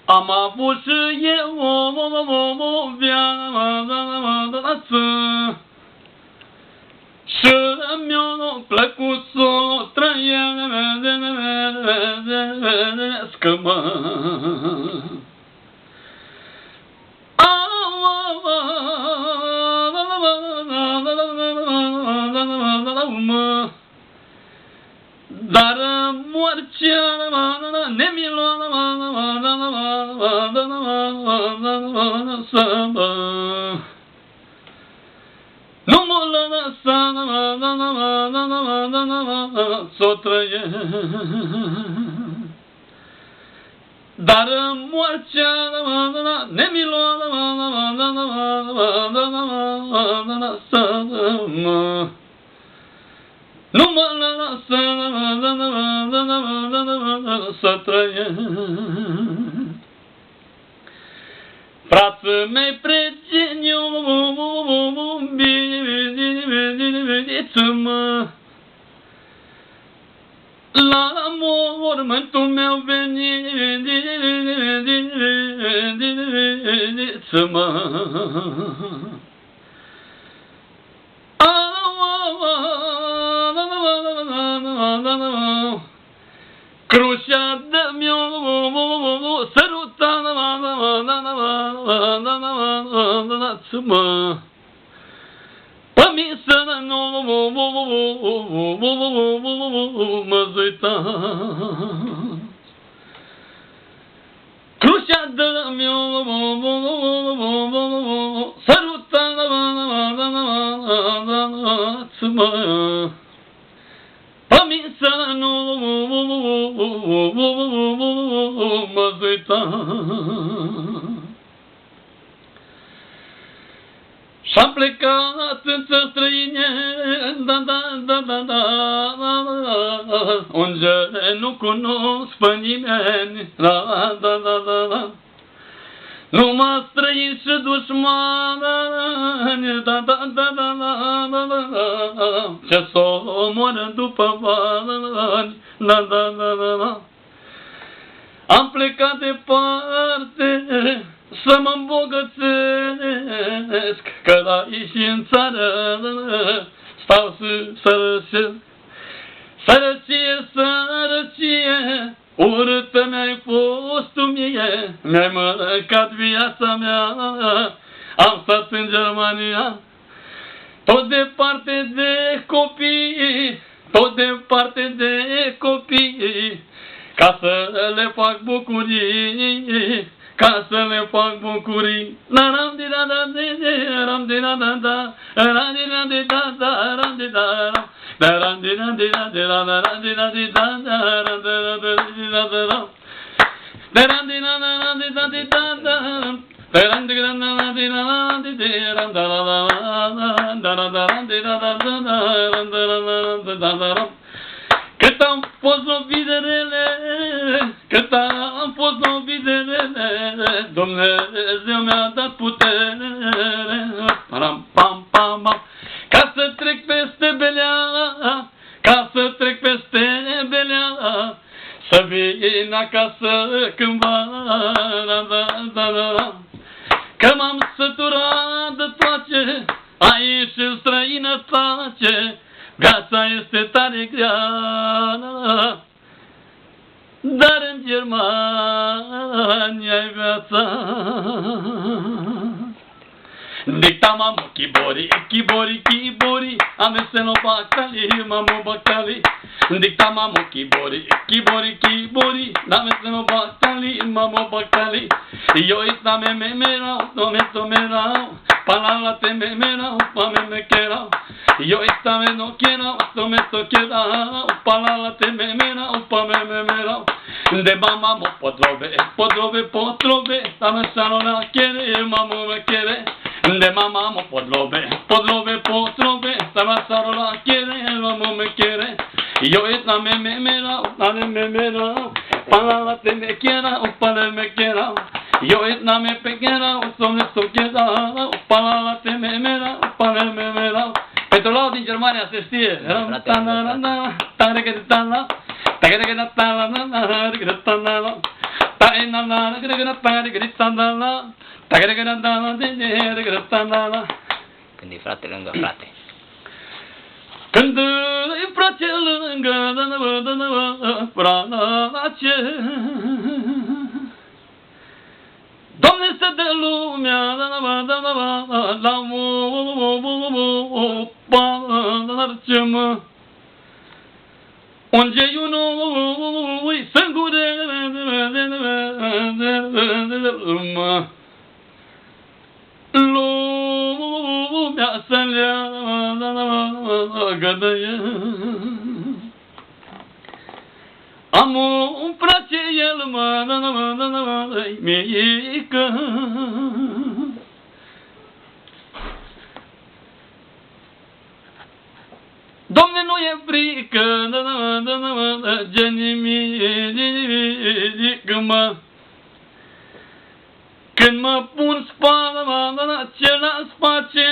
Am avut și eu o viață și mi-a plăcut să o trăiesc, mă. Dar moartea ne-mi-l-a lăsat, mă. Nu mă lăsa s-o trăiesc. Dar moartea ne-mi-l-a lăsat, mă. Nu mă lasă să trăiesc. Frață mei prieteni, iubiți-mă, la mormântul meu veniți-mă. Crucea de-mi-o săruta-mă, pe-mi să nu mă zuita. Crucea de-mi-o săruta-mă, pe-mi să nu mă zuita. Și-am plecat în țări străine, unde nu cunosc pe nimeni, numai străini și dușmani, ce s-o omoră după bani, Am plecat departe să mă îmbogățesc, că la aici în țară stau să sărăcesc. Sărăcie, sărăcie, urâtă mi-ai fost tu mie, mi-ai mănâncat viața mea, am stat în Germania, tot departe de copii, tot departe de copii, ca să le fac bucurii, ca să le fac bucurii. Cât am fost lovit de rele, cât am fost lovit de rele, Dumnezeu mi-a dat putere, pam, pam, pam, pam, ca să trec peste belea, ca să trec peste belea, să vin acasă cândva, că m-am săturat de toate, aici în străinătate, viața este tare grea, dar în Germania e viața. Dicta mamo kibori, kibori, kibori, ameseno baktali, mamo baktali. Dicta mamo kibori, kibori, kibori, ameseno baktali, mamo baktali. Yo ita me merao, to merao, palala te me merao, pa me kerao. Yo esta vez no quiero, no me quiero, palala te me merao, pa me merao. De mama mo potrove, dame salona quiere, mamo me quiere. De mama mo potrove, dame salona quiere, mamo me quiere. Yo esta me merao, palala te me quiero, pa me quiero. Yo esta me pequera, no me quiero, palala te me merao, pa me merao. Pentru lau din Germania se știe. Când e frate lângă frate. Când e frate lângă frate, Doamne să dă lumea la parcem, unde unui sângure lumea să leagă de el. Am un frate, el mă-i mică, Doamne, nu e frică, de nimic, mă. Când mă pun spatele ce la space,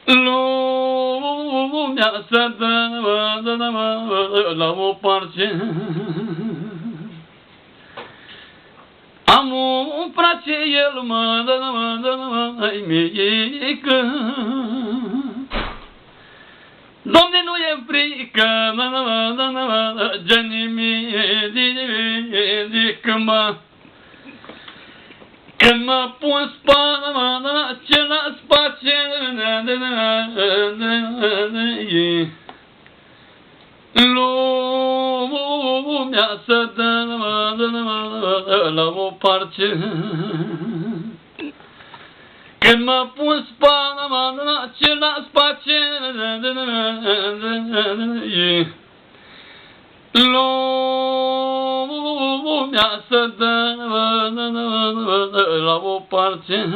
lumea să dă la o parce. Am un frate, el mă-i mică, Doamne, nu e frică, de nimic, mă. Când mă pun spatele ce la space, lumea să dă la o parce. Când mă pun spatele ce la space, lumea să dă la o parte.